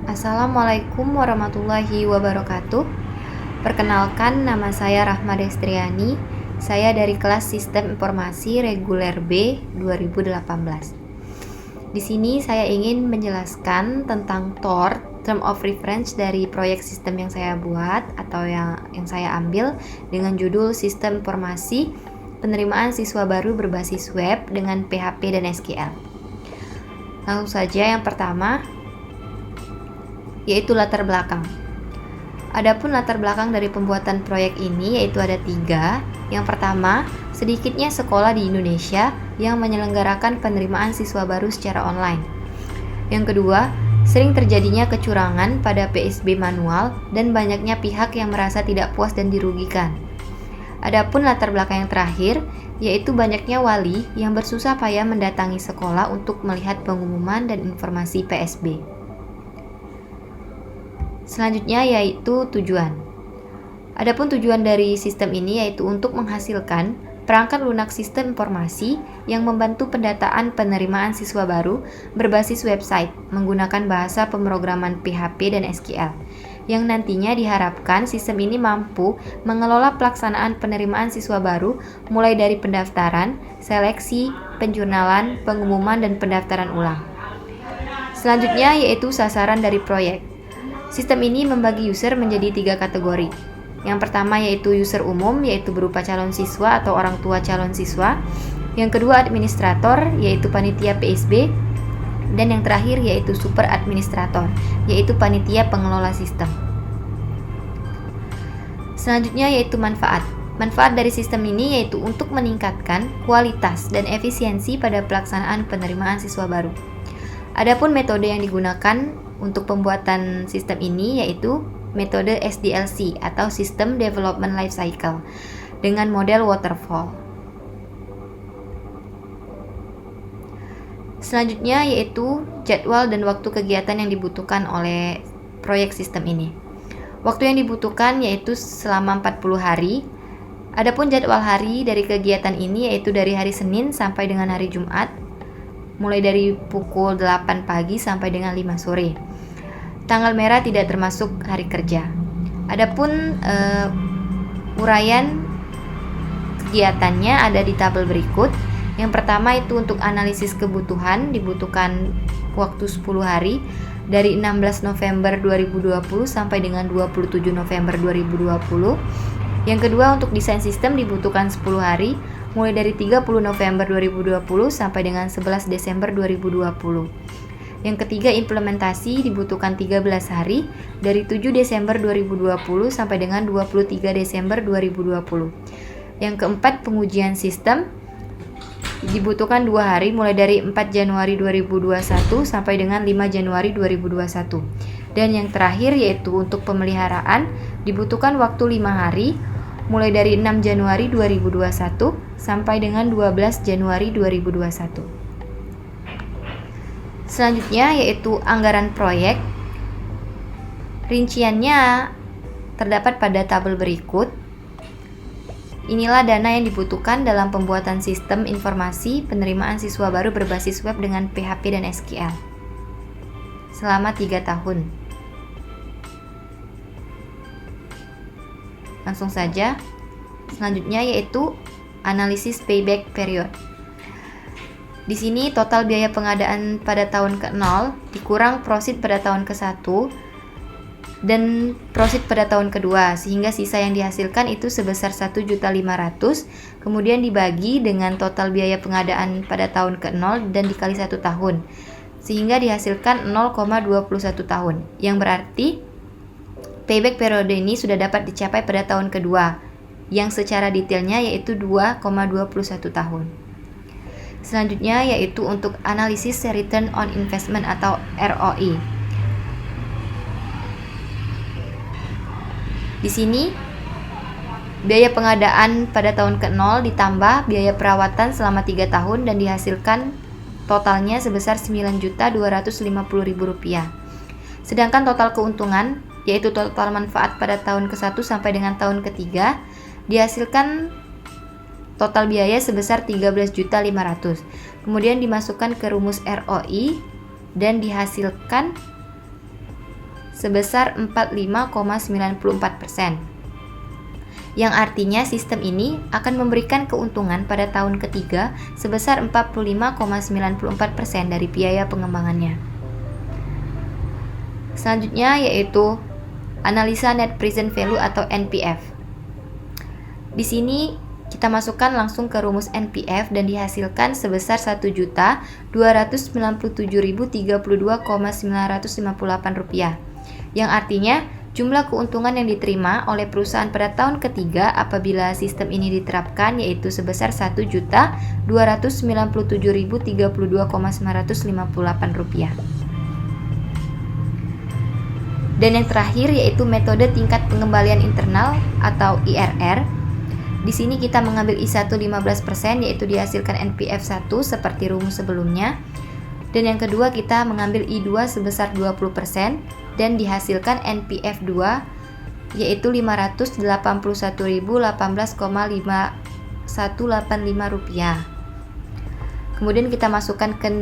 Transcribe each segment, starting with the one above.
Assalamualaikum warahmatullahi wabarakatuh. Perkenalkan, nama saya Rahma Destriani. Saya dari kelas Sistem Informasi Reguler B 2018. Di sini saya ingin menjelaskan tentang TOR, Term of Reference dari proyek sistem yang saya buat atau yang saya ambil dengan judul Sistem Informasi Penerimaan Siswa Baru Berbasis Web dengan PHP dan SQL. Langsung saja yang pertama, yaitu latar belakang. Adapun latar belakang dari pembuatan proyek ini yaitu ada 3. Yang pertama, sedikitnya sekolah di Indonesia yang menyelenggarakan penerimaan siswa baru secara online. Yang kedua, sering terjadinya kecurangan pada PSB manual dan banyaknya pihak yang merasa tidak puas dan dirugikan. Adapun latar belakang yang terakhir, yaitu banyaknya wali yang bersusah payah mendatangi sekolah untuk melihat pengumuman dan informasi PSB. Selanjutnya yaitu tujuan. Adapun tujuan dari sistem ini yaitu untuk menghasilkan perangkat lunak sistem informasi yang membantu pendataan penerimaan siswa baru berbasis website menggunakan bahasa pemrograman PHP dan SQL, yang nantinya diharapkan sistem ini mampu mengelola pelaksanaan penerimaan siswa baru mulai dari pendaftaran, seleksi, penjurnalan, pengumuman, dan pendaftaran ulang. Selanjutnya yaitu sasaran dari proyek. Sistem ini membagi user menjadi 3 kategori. Yang pertama yaitu user umum, yaitu berupa calon siswa atau orang tua calon siswa. Yang kedua administrator, yaitu panitia PSB. Dan yang terakhir yaitu super administrator, yaitu panitia pengelola sistem. Selanjutnya yaitu manfaat. Manfaat dari sistem ini yaitu untuk meningkatkan kualitas dan efisiensi pada pelaksanaan penerimaan siswa baru. Adapun metode yang digunakan untuk pembuatan sistem ini yaitu metode SDLC atau System Development Life Cycle dengan model waterfall. Selanjutnya yaitu jadwal dan waktu kegiatan yang dibutuhkan oleh proyek sistem ini. Waktu yang dibutuhkan yaitu selama 40 hari. Adapun jadwal hari dari kegiatan ini yaitu dari hari Senin sampai dengan hari Jumat, mulai dari pukul 8 pagi sampai dengan 5 sore. Tanggal merah tidak termasuk hari kerja. Adapun uraian kegiatannya ada di tabel berikut. Yang pertama itu untuk analisis kebutuhan, dibutuhkan waktu 10 hari dari 16 November 2020 sampai dengan 27 November 2020. Yang kedua untuk desain sistem dibutuhkan 10 hari mulai dari 30 November 2020 sampai dengan 11 Desember 2020. Yang ketiga, implementasi dibutuhkan 13 hari dari 7 Desember 2020 sampai dengan 23 Desember 2020. Yang keempat, pengujian sistem dibutuhkan 2 hari mulai dari 4 Januari 2021 sampai dengan 5 Januari 2021. Dan yang terakhir yaitu untuk pemeliharaan dibutuhkan waktu 5 hari mulai dari 6 Januari 2021 sampai dengan 12 Januari 2021. Selanjutnya yaitu anggaran proyek. Rinciannya terdapat pada tabel berikut. Inilah dana yang dibutuhkan dalam pembuatan sistem informasi penerimaan siswa baru berbasis web dengan PHP dan SQL selama 3 tahun. Langsung saja. Selanjutnya yaitu analisis payback period. Di sini total biaya pengadaan pada tahun ke-0 dikurang profit pada tahun ke-1 dan profit pada tahun kedua, sehingga sisa yang dihasilkan itu sebesar 1.500.000, kemudian dibagi dengan total biaya pengadaan pada tahun ke-0 dan dikali 1 tahun, sehingga dihasilkan 0,21 tahun, yang berarti payback periode ini sudah dapat dicapai pada tahun kedua, yang secara detailnya yaitu 2,21 tahun. Selanjutnya yaitu untuk analisis return on investment atau ROI. Di sini biaya pengadaan pada tahun ke-0 ditambah biaya perawatan selama 3 tahun dan dihasilkan totalnya sebesar Rp9.250.000. Sedangkan total keuntungan yaitu total manfaat pada tahun ke-1 sampai dengan tahun ketiga dihasilkan total biaya sebesar 13.500.000. Kemudian dimasukkan ke rumus ROI dan dihasilkan sebesar 45,94%. Yang artinya sistem ini akan memberikan keuntungan pada tahun ketiga sebesar 45,94% dari biaya pengembangannya. Selanjutnya yaitu analisa net present value atau NPV. Di sini kita masukkan langsung ke rumus NPV dan dihasilkan sebesar Rp1.297.032,958, yang artinya jumlah keuntungan yang diterima oleh perusahaan pada tahun ketiga apabila sistem ini diterapkan yaitu sebesar Rp1.297.032,958. Dan yang terakhir yaitu metode tingkat pengembalian internal atau IRR. Di sini kita mengambil I1 15% yaitu dihasilkan NPV 1 seperti rumus sebelumnya. Dan yang kedua kita mengambil I2 sebesar 20% dan dihasilkan NPV 2 yaitu Rp581.018,5185. Kemudian kita masukkan ke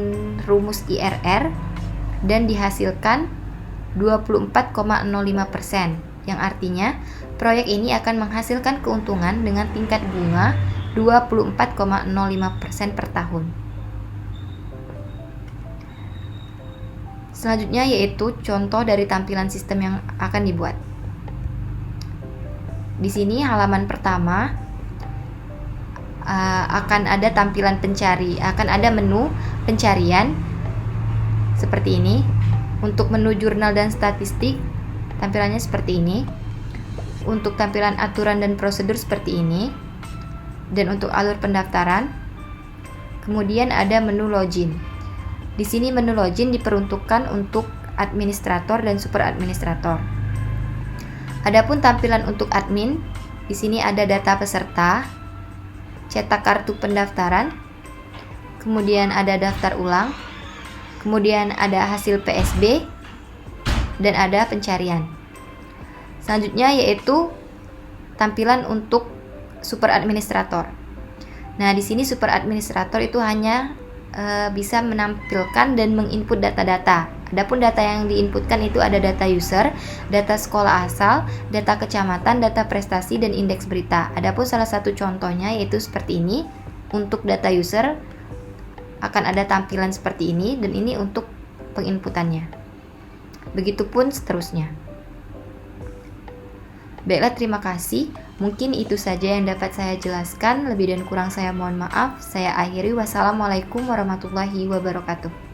rumus IRR dan dihasilkan 24,05%, yang artinya proyek ini akan menghasilkan keuntungan dengan tingkat bunga 24,05% per tahun. Selanjutnya yaitu contoh dari tampilan sistem yang akan dibuat. Di sini halaman pertama akan ada tampilan akan ada menu pencarian seperti ini. Untuk menu jurnal dan statistik, tampilannya seperti ini. Untuk tampilan aturan dan prosedur seperti ini. Dan untuk alur pendaftaran, kemudian ada menu login. Di sini menu login diperuntukkan untuk administrator dan super administrator. Adapun tampilan untuk admin, di sini ada data peserta, cetak kartu pendaftaran, kemudian ada daftar ulang, kemudian ada hasil PSB, dan ada pencarian. Selanjutnya yaitu tampilan untuk super administrator. Nah, di sini super administrator itu hanya bisa menampilkan dan menginput data-data. Adapun data yang diinputkan itu ada data user, data sekolah asal, data kecamatan, data prestasi, dan indeks berita. Adapun salah satu contohnya yaitu seperti ini. Untuk data user akan ada tampilan seperti ini dan ini untuk penginputannya. Begitupun seterusnya. Baiklah, terima kasih. Mungkin itu saja yang dapat saya jelaskan. Lebih dan kurang saya mohon maaf. Saya akhiri. Wassalamualaikum warahmatullahi wabarakatuh.